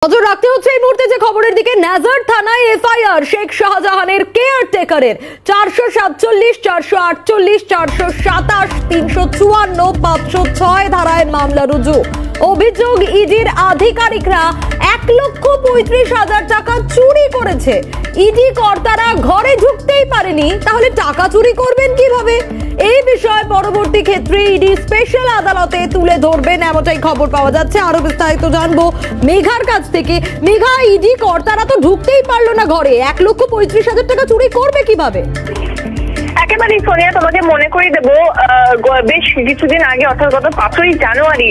নজর রাখতে হচ্ছে এই মুহূর্তে যে খবরের দিকে। নাজার থানায় এফআইআর শেখ শাহজাহানের কেয়ারটেকারের 447, 448, 427, 354, 506 ধারায় মামলা রুজু। অভিযোগ, ইডির আধিকারিকরা 1,35,000 টাকা চুরি করেছে। ইডি কর্তারা ঘরে ঢুকতেই পারেনি, তাহলে টাকা চুরি করবেন কিভাবে? এই বিষয়ে পরবর্তী ক্ষেত্রে ইডি স্পেশাল আদালতে তুলে ধরবেন, এমনটাই খবর পাওয়া যাচ্ছে। আরো বিস্তারিত জানবো মেঘার কাছ থেকে। মেঘা, ইডি কর্তারা তো ঢুকতেই পারলো না ঘরে, 1,35,000 টাকা চুরি করবে কিভাবে? একেবারে সোনিয়া, তোমাকে মনে করিয়ে দেবো, বেশ কিছুদিন আগে অর্থাৎ গত 5ই জানুয়ারি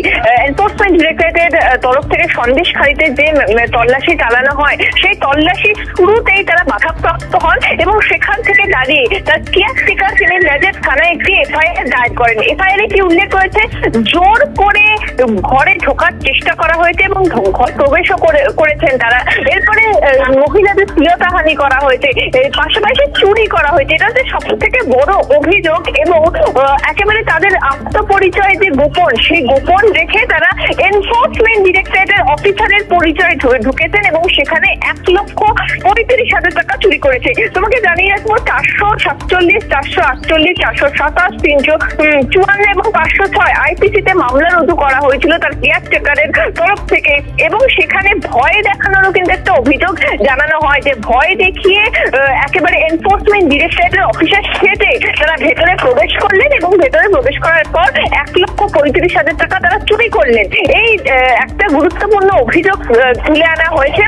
এনফোর্সমেন্ট ডিরেক্টরেটের তরফ থেকে সন্দেশখালীতে যে তল্লাশি চালানো হয়, সেই তল্লাশির শুরুতেই তারা বাধাপ্রাপ্ত হন এবং সেখান থেকে দাঁড়িয়ে তার কেয়ারটেকার তিনি নাজার থানায় একটি এফআইআর দায়ের করেন। এফআইআর কি উল্লেখ করেছে, জোর করে ঘরে ঢোকার চেষ্টা করা হয়েছে এবং ঘর প্রবেশও করেছেন তারা। এরপরে মহিলাদের শ্লীলতাহানি করা হয়েছে, পাশাপাশি চুরি করা হয়েছে। এটা হচ্ছে সব থেকে বড় অভিযোগ এবং একেবারে তাদের আত্মপরিচয় যে গোপন, সেই গোপন রেখে তারা এনফোর্সমেন্ট ডিরেক্টরেটের অফিসারের পরিচয় ঢুকেছেন এবং সেখানে 1,35,000 টাকা চুরি করেছে। তোমাকে জানিয়ে রাখবো, 447, 448, 427, 354 এবং 506 আইপিসিতে মামলা রুজু করা হয়েছিল তার কেয়ারটেকারের তরফ থেকে এবং সেখানে ভয় দেখানোরও কিন্তু একটা অভিযোগ জানানো হয়, যে ভয় দেখিয়ে একেবারে এনফোর্সমেন্ট ডিরেক্টরেটের অফিসার সেটে তারা ভেতরে প্রবেশ করলেন এবং ভেতরে প্রবেশ করার পর 1,35,000 টাকা তারা চুরি করলেন। এই একটা গুরুত্বপূর্ণ অভিযোগ তুলে আনা হয়েছে।